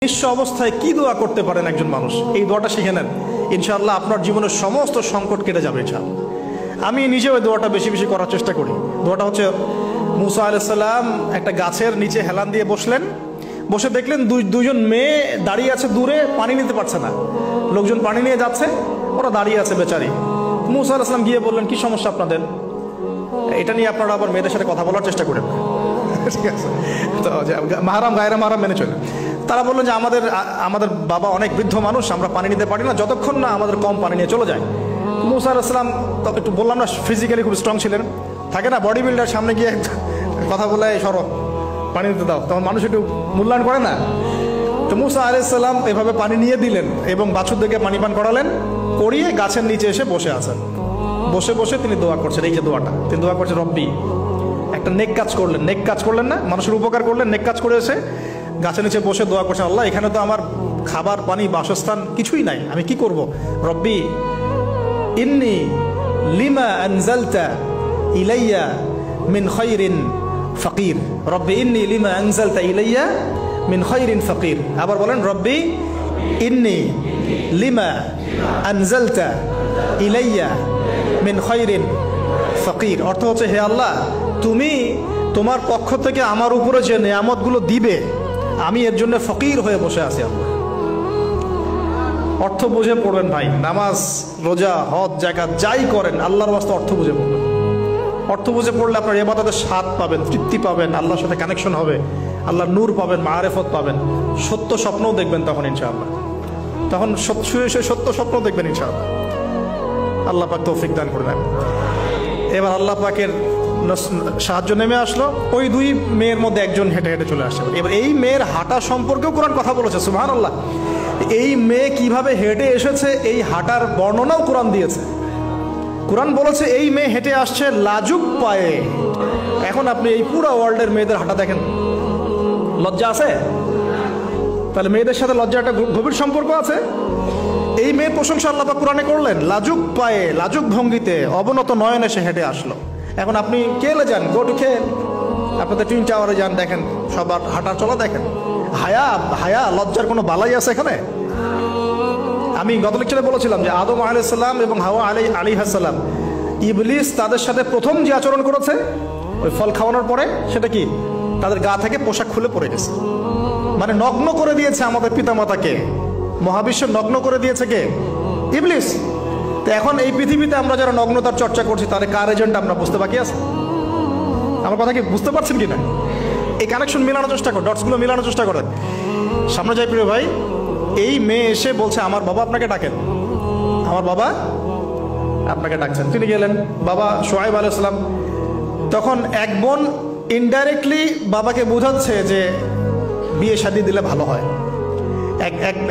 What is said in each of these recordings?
নিঃস্ব অবস্থায় কি দোয়া করতে পারেন একজন মানুষ, এই দোয়াটা শিখে নেন, ইনশাআল্লাহ আপনার জীবনের সমস্ত সংকট কেটে যাবে ইনশাআল্লাহ। আমি নিজেও এই দোয়াটা বেশি বেশি করার চেষ্টা করি। দোয়াটা হচ্ছে, মুসা আলাইহিস সালাম একটা গাছের নিচে হেলান দিয়ে বসলেন, বসে দেখলেন দুইজন মেয়ে দাঁড়িয়ে আছে দূরে, পানি নিতে পারছে না, লোকজন পানি নিয়ে যাচ্ছে, ওরা দাঁড়িয়ে আছে বেচারি। মুসা আলাইহিস সালাম গিয়ে বললেন, কি সমস্যা আপনাদের? এটা নিয়ে আপনারা আবার মেয়েদের সাথে কথা বলার চেষ্টা করেন, ঠিক আছে? তো মাহারাম গায়রা মাহারাম মেনে চলে। তারা বললেন যে আমাদের বাবা অনেক বৃদ্ধ মানুষ, আমরা পানি নিতে পারি না যতক্ষণ না আমাদের কম পানি নিয়ে চলে যায়। মুসা আলাইহিস সালাম একটু বললাম না, ফিজিক্যালি খুব স্ট্রং ছিলেন, থাকে না বডি বিল্ডার, সামনে গিয়ে কথা বলে সরো পানি দিতে দাও, তখন মানুষ একটু মূল্যায়ন করে না। তো মুসা আলাইহিস সালাম এভাবে পানি নিয়ে দিলেন এবং বাছুরদেরকে পানি পান করালেন, করিয়ে গাছের নিচে এসে বসে আছেন। বসে বসে তিনি দোয়া করছেন, এই যে দোয়াটা তিনি দোয়া করছেন, রব্বি, একটা নেক কাজ করলেন, নেক কাজ করলেন না, মানুষের উপকার করলেন, নেক কাজ করে এসে গাছের নিচে বসে দোয়া করছেন, আল্লাহ এখানে তো আমার খাবার পানি বাসস্থান কিছুই নাই, আমি কি করব? রব্বি ইন্নি লিমা আনজালতা ইলাইয়া মিন খায়রিন ফাকির, রব্বি ইন্নি লিমা আনজালতা ইলাইয়া মিন খায়রিন ফাকির। আবার বলেন, রব্বি ইন্নি লিমা আনজালতা ইলাইয়া মিন খায়রিন ফাকির। অর্থ হচ্ছে, হে আল্লাহ, তুমি তোমার পক্ষ থেকে আমার উপরে যে নেয়ামতগুলো দিবে, আমি এর জন্য ফকির হয়ে বসে আছি। আল্লাহ অর্থ বুঝে পড়বেন ভাই, নামাজ রোজা হজ জাকাত যাই করেন আল্লাহর ওয়াস্তে অর্থ বুঝে পড়বেন। অর্থ বুঝে পড়লে আপনার ইবাদতের স্বাদ পাবেন, তৃপ্তি পাবেন, আল্লাহর সাথে কানেকশন হবে, আল্লাহর নূর পাবেন, মাআরিফত পাবেন, সত্য স্বপ্নও দেখবেন তখন ইনশাআল্লাহ। তখন সত্য স্বপ্ন দেখবেন ইনশাআল্লাহ। আল্লাহ পাক তৌফিক দান করে দেন। এবার আল্লাহ পাকের সাহায্য নেমে আসলো, ওই দুই মেয়ের মধ্যে একজন হেঁটে হেঁটে চলে আসছে। এবার এই মেয়ের হাঁটা সম্পর্কেও কোরআন কথা বলেছে, সুবহানাল্লাহ। এই মেয়ে কিভাবে হেঁটে এসেছে, এই হাঁটার বর্ণনাও কোরআন দিয়েছে। কোরআন বলেছে এই মেয়ে হেঁটে আসছে লাজুক পায়ে। এখন আপনি এই পুরো ওয়ার্ল্ডের মেয়েদের হাঁটা দেখেন, লজ্জা আছে? তাহলে মেয়েদের সাথে লজ্জা একটা গভীর সম্পর্ক আছে। এই মেয়ের প্রশংসা আল্লাহ পাক কোরআনে করলেন, লাজুক পায়ে লাজুক ভঙ্গিতে অবনত নয়নে সে হেঁটে আসলো। এখন আপনি কেলে যান, গো টু খেল, আপনাদের টুইন টাওয়ারে যান, দেখেন সবার হাঁটার চলা দেখেন। হায়া লজ্জার কোনো বালাই আছে এখানে? আমি গত লেকচারে বলেছিলাম যে আদম আলাইহিস সালাম এবং হাওয়া আলাইহিস সালাম, ইবলিস তাদের সাথে প্রথম যে আচরণ করেছে ওই ফল খাওয়ানোর পরে, সেটা কি? তাদের গা থেকে পোশাক খুলে পড়ে গেছে, মানে নগ্ন করে দিয়েছে আমাদের পিতামাতাকে। মহাবিশ্ব নগ্ন করে দিয়েছে কে? ইবলিস। তো এখন এই পৃথিবীতে আমরা যারা নগ্নতার চর্চা করছি, তাদের কার এজেন্ট আমরা বুঝতে বাকি আছে? আমার কথা কি বুঝতে পারছেন কিনা? এই কানেকশন মেলানোর চেষ্টা করেন, ডটসগুলো মেলানোর চেষ্টা করেন। সামনে যাই প্রিয় ভাই, এই মেয়ে এসে বলছে, আমার বাবা আপনাকে ডাকেন, আমার বাবা আপনাকে ডাকছেন। তিনি গেলেন, বাবা শুআয়ব আলাইহিস সালাম। তখন এক বোন ইনডাইরেক্টলি বাবাকে বোঝাচ্ছে যে বিয়ে শাদী দিলে ভালো হয়।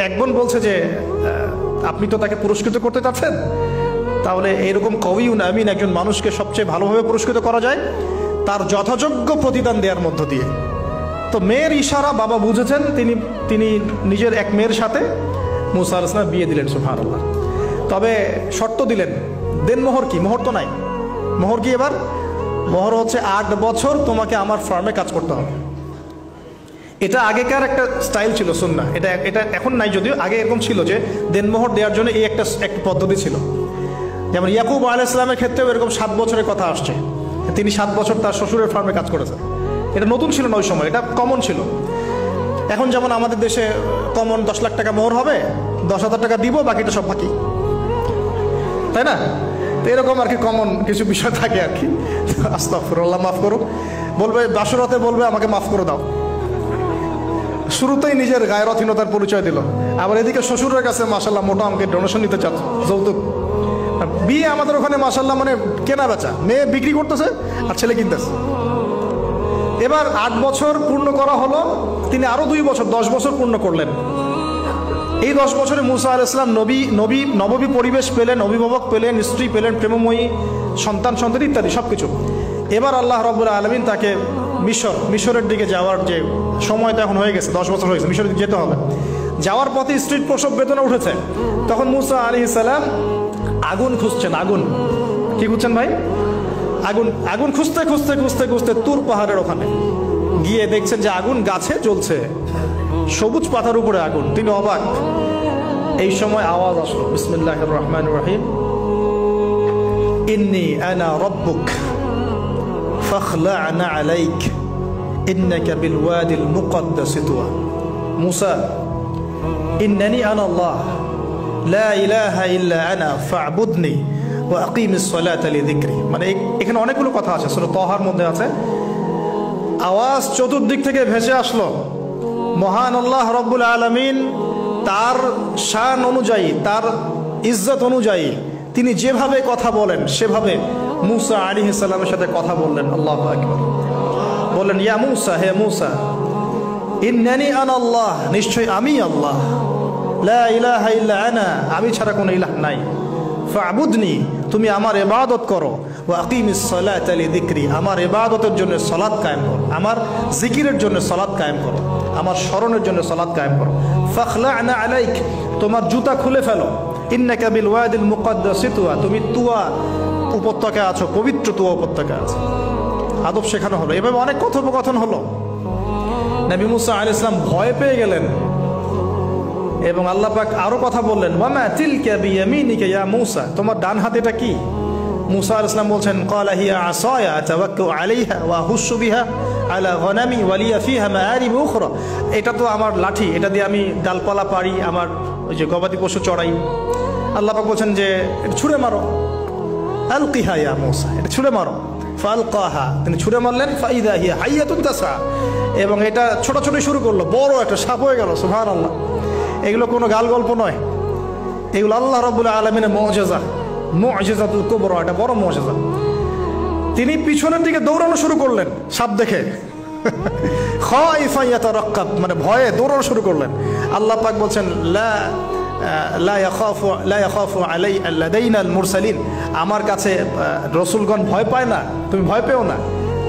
এক বোন বলছে যে আপনি তো তাকে পুরস্কৃত করতে চাচ্ছেন, তাহলে এইরকম কওয়িউন আমিন একজন মানুষকে সবচেয়ে ভালোভাবে পুরস্কৃত করা যায় তার যথাযোগ্য প্রতিদান দেওয়ার মধ্য দিয়ে। তো মেয়ের ইশারা বাবা বুঝেছেন, তিনি নিজের এক মেয়ের সাথে মুসা আলাইহিস সালাম বিয়ে দিলেন, সুবহানাল্লাহ। তবে শর্ত দিলেন, দেন মোহর কি? মোহর তো নাই। মোহর কি এবার? মোহর হচ্ছে 8 বছর তোমাকে আমার ফার্মে কাজ করতে হবে। এটা আগেকার একটা স্টাইল ছিল, সুন্নাহ। এটা এখন নাই যদিও, আগে এরকম ছিল যে দেনমোহর দেওয়ার জন্য এই একটা পদ্ধতি ছিল। যেমন ইয়াকুব আলাইহিস সালামের ক্ষেত্রেও এরকম 7 বছরের কথা আসছে, তিনি 7 বছর তার শ্বশুরের ফার্মে কাজ করেছেন। এটা নতুন ছিল না ওই সময়, এটা কমন ছিল। এখন যেমন আমাদের দেশে কমন 10 লাখ টাকা মোহর হবে, 10,000 টাকা দিব, বাকিটা সব বাকি, তাই না? তো এরকম আর কি কমন কিছু বিষয় থাকে আর কি। আস্তাগফিরুল্লাহ, মাফ করো। বলবে বাসরাতে, বলবে আমাকে মাফ করে দাও। শুরুতেই নিজের গায়রথহীনতার পরিচয় দিল। আবার এদিকে শ্বশুরের কাছে মাশাআল্লাহ মোটা অঙ্কের ডোনেশন নিতে চাচ্ছে, যৌতুক। বিয়ে আমাদের ওখানে মাশাআল্লাহ মানে কেনা বেচা, মেয়ে বিক্রি করতেছে আর ছেলে কিনতেছে। এবার 8 বছর পূর্ণ করা হলো, তিনি আরো 2 বছর 10 বছর পূর্ণ করলেন। এই 10 বছরে মুসা আলাইহিস সালাম নববী পরিবেশ পেলেন, অভিভাবক পেলেন, স্ত্রী পেলেন, প্রেমময়ী সন্তান ইত্যাদি সবকিছু। এবার আল্লাহ রাব্বুল আলামিন তাকে মিশরের দিকে যাওয়ার যে সময় তো এখন হয়ে গেছে, 10 বছর হয়ে গেছে, মিশরের দিকে যেতে হবে। যাওয়ার পথে স্ত্রীর প্রসব বেদনা উঠেছে। তখন মুসা আলাইহিস সালাম আগুন খুঁজছেন। আগুন কি খুঁজছেন ভাই? আগুন খুঁজতে খুঁজতে খুঁজতে খুঁজতে তুর পাহাড়ের ওখানে গিয়ে দেখছেন যে আগুন গাছে জ্বলছে। সবুজ পাতার উপরে আগুন, তিনি অবাক। এই সময় আওয়াজ আসলো, বিসমিল্লাহির রহমানির রহিম, ইন্নী আনা রাব্বুক ফাখলা'না আলাইক ইন্নাকা বিল ওয়াদিল মুকদ্দাস তুয়া। মুসা, ইন্নানি আনা আল্লাহ লা ইলাহা ইল্লা আনা ফা'বুদনি ওয়া আকিমিস সালাতা লিযিকরি। মানে এখানে অনেকগুলো কথা আছে, সূরা তাহার মধ্যে আছে। আওয়াজ চতুর্দিক থেকে ভেসে আসলো। মহান আল্লাহ রব্বুল আলামিন তার শান অনুযায়ী, তার ইজ্জত অনুযায়ী তিনি যেভাবে কথা বলেন সেভাবে মুসা আলাইহিস সালামের সাথে কথা বললেন। আল্লাহু আকবার। বললেন, ইয়া মুসা, হে মুসা, ইন্নানি আনা আল্লাহ, নিশ্চয় আমি আল্লাহ, লা ইলাহা ইল্লা আনা, আমি ছাড়া কোনো ইলাহ নাই, ফা'বুদনি, তুমি আমার ইবাদত করো, ওয়া আকিমিস সালাতা লিযিকরি, আমার ইবাদতের জন্য সালাত কায়েম করো, আমার জিকিরের জন্য সালাত কায়েম করো, আমার স্মরণের জন্য সালাত কায়েম করো। ফাখলা'না আলাইক, তোমার জুতা খুলে ফেলো, ইন্নাকা বিল ওয়াদিল মুকদ্দাস তুয়া, তুমি তুয়া উপত্যকায় আছো, পবিত্র তুয়া উপত্যকায় আছো। আদব শেখানো হলো। এভাবে অনেক কথোপকথন হলো। নবী মুসা আলাইহিস সালাম ভয় পেয়ে গেলেন এবং আল্লাহ পাক আরো কথা বললেন, ওয়ামা তিলকা বিয়ামিনিকা ইয়া মুসা, তোমার ডান হাতে এটা কি? মুসা আলাইহিস সালাম বলছেন, ক্বালা হিয়া আসায়া আতাওয়াক্কাউ আলাইহা ওয়া আহুশু বিহা আলা গনামি ওয়া লিয়া ফিহা মাআরিব উখরা, এটা তো আমার লাঠি, এটা দিয়ে আমি ডালপালা পারি, আমার ওই যে গবাদি পশু চড়াই। আল্লাহ পাক বলছেন যে এটা ছুঁড়ে মারো, আলকিহা ইয়া মুসা, এটা ছুঁড়ে মারো। ফালকাহা, তিনি ছুঁড়ে মারলেন, ফাইদা হিয়া হাইয়াতুন তাসা, এবং এটা ছোটাছুটি শুরু করলো, বড় একটা সাপ হয়ে গেল। সুবহানাল্লাহ। এগুলো কোনো গাল গল্প নয়, এগুলো আল্লাহ রাব্বুল আলামিনের মুআজিজা, মুআজিজাতুল কুবরা, এটা বড় মুআজিজা। তিনি পিছনের দিকে দৌড়ানো শুরু করলেন সাপ দেখে, খাইফা ইয়াতারাক্কাব, মানে ভয়ে দৌড়ানো শুরু করলেন। আল্লাহ পাক বলছেন, লা ইয়াখাফু লাদাইনাল মুরসালিন, আমার কাছে রসুলগণ ভয় পায় না, তুমি ভয় পেও না,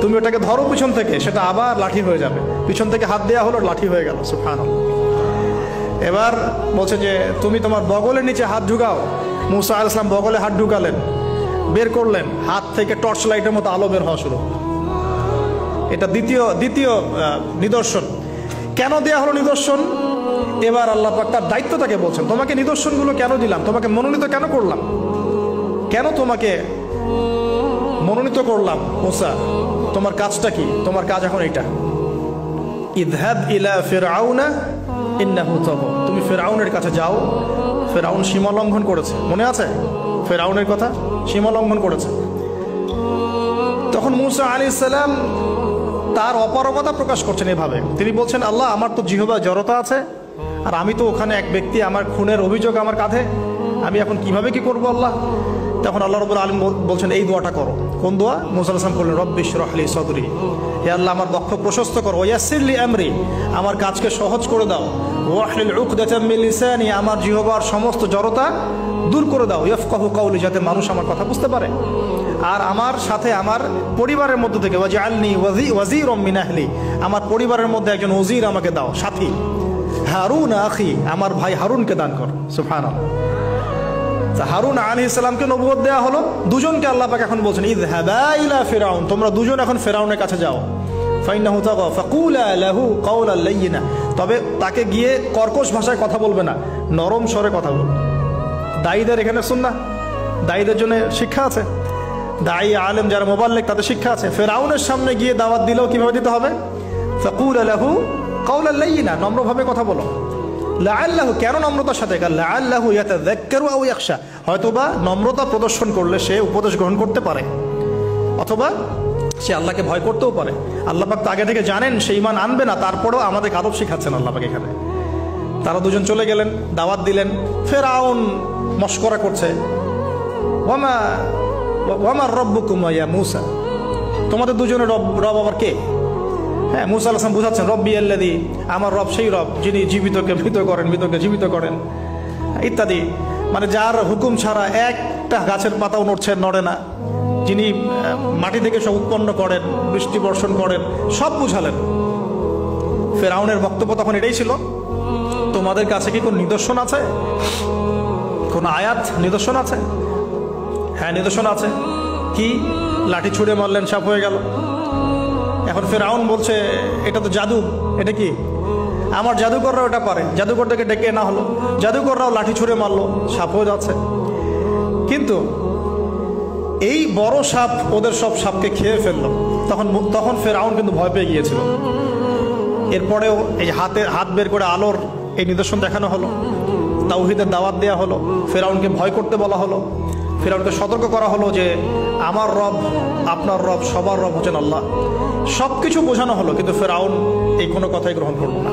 তুমি ওটাকে ধরো পিছন থেকে, সেটা আবার লাঠি হয়ে যাবে। পিছন থেকে হাত দেওয়া হলো, লাঠি হয়ে গেল। সুবহানাল্লাহ। এবার বলছে যে তুমি তোমার বগলের নিচে হাত ঢুকাও। মুসা আলাইহিস সালাম বগলে হাত ঢুকালেন, বের করলেন, হাত থেকে টর্চ লাইটের মতো আলো বের হওয়া শুরু। এটা দ্বিতীয় নিদর্শন। কেন দেয়া হলো নিদর্শন? এবার আল্লাহ পাক তার দায়িত্ব তাকে বলছেন, তোমাকে নিদর্শনগুলো কেন দিলাম, তোমাকে মনোনীত কেন করলাম, কেন তোমাকে মনোনীত করলাম? মুসা, তোমার কাজটা কি? তোমার কাজ এখন এটা, ইযহাব ইলা ফিরআউনা ইন্নাহু তাগা, তুমি ফিরআউনের কাছে যাও, ফিরআউন সীমা লঙ্ঘন করেছে। মনে আছে ফিরআউনের কথা? সীমা লঙ্ঘন করেছে। তখন মুসা আলাইহিস সালাম তার অপারগতা প্রকাশ করছেন এভাবে। তিনি বলছেন, আল্লাহ, আমার তো জিহ্বা জড়তা আছে, আর আমি তো ওখানে এক ব্যক্তি, আমার খুনের অভিযোগ আমার কাঁধে, আমি এখন কিভাবে কি করবো আল্লাহ? তখন আল্লাহ রাব্বুল আলামিন বলছেন, এই দোয়াটা করো। কোন দোয়া? মুসা আলাইহিস সালাম বললেন, রব্বি ইশরাহ লি সাদরি, হে আল্লাহ, আমার বক্ষ প্রশস্ত করো, ওয়াসির লি আমরি, আমার কাজকে সহজ করে দাও, ওয়াহলিল উকদাতাম মিন লিসানি, আমার জিহ্বার সমস্ত জড়তা দূর করে দাও, ইয়াফকাহু কওলি, যাতে মানুষ আমার কথা বুঝতে পারে। আর আমার সাথে আমার পরিবারের মধ্যে থেকে ওয়াজআলনি ওয়াজিরাম মিন আহলি, আমার পরিবারের মধ্যে একজন ওজির আমাকে দাও, সাথী। হারুন আখি, আমার ভাই হারুনকে দান কর। সুবহানাল্লাহ। হারুন আলাইহিস সালামকে নবুয়ত দেয়া হলো, দুজনকে আল্লাহ পাক এখন বলছেন, ইযহাবা ইলা ফিরআউন, তোমরা দুজন এখন ফিরআউনের কাছে যাও, ফাইন্নাহু তাগা ফাকুলা লাহু কাওলাল লাইয়িনা, তবে তাকে গিয়ে কর্কশ ভাষায় কথা বলবে না, নরম স্বরে কথা বলবে। দায়ীদের এখানে সুন্নাহ, দায়ীদের জন্য শিক্ষা আছে, দায়ী আলেম যারা মুবাল্লিগ তাদের শিক্ষা আছে। ফিরআউনের সামনে গিয়ে দাওয়াত দিলেও কিভাবে দিতে হবে? ফাকুলা লাহু কাওলাল লাইয়িনা, নম্রভাবে কথা বলো। লাআল্লাহু, কেন নম্রতার সাথে? লাআল্লাহু ইয়াতাযাক্কারু আও ইয়াখশা, হয়তোবা নম্রতা প্রদর্শন করলে সে উপদেশ গ্রহণ করতে পারে, অথবা সে আল্লাহকে ভয় করতেও পারে। আল্লাহ পাক তো আগে থেকে জানেন সে ঈমান আনবে না, তারপরেও আমাদের আদব শিখাচ্ছেন আল্লাহ পাক এখানে। তারা দুজন চলে গেলেন, দাওয়াত দিলেন। ফিরআউন মশকরা করছে, ওয়ামা রব্বুকুম ইয়া মুসা, তোমাদের দুজনের রব আবার কে? হ্যাঁ, মুসা আলাইহিস সালাম বুঝাচ্ছেন, রব্বি আল্লাযী, আমার রব সেই রব যিনি জীবিতকে মৃত করেন, মৃতকে জীবিত করেন, ইত্যাদি। মানে যার হুকুম ছাড়া একটা গাছের পাতাও নড়ে না, যিনি মাটি থেকে সব উৎপন্ন করেন, বৃষ্টি বর্ষণ করেন, সব বুঝালেন। ফিরআউনের বক্তব্য তখন এটাই ছিল, তোমাদের কাছে কি কোন নিদর্শন আছে, কোন আয়াত নিদর্শন আছে? হ্যাঁ, নিদর্শন আছে। কি? লাঠি ছুঁড়ে মারলেন, সাপ হয়ে গেল। এখন ফিরআউন বলছে, এটা তো জাদু, এটা কি? আমার জাদুকররা ওটা পারে, জাদুকরদেরকে ডেকে না হলো, জাদুকররাও লাঠি ছুঁড়ে মারলো, সাপ হয়ে যাচ্ছে। কিন্তু এই বড় সাপ ওদের সব সাপকে খেয়ে ফেললো। তখন ফেরাউন কিন্তু ভয় পেয়ে গিয়েছিল। এরপরেও এই হাত বের করে আলোর এই নিদর্শন দেখানো হলো, তাওহীদের দাওয়াত দেওয়া হলো, ফেরাউনকে ভয় করতে বলা হলো, ফেরাউনকে সতর্ক করা হলো যে আমার রব, আপনার রব, সবার রব হচ্ছেন আল্লাহ। সব কিছু বোঝানো হলো, কিন্তু ফেরাউন এই কোনো কথাই গ্রহণ করলো না।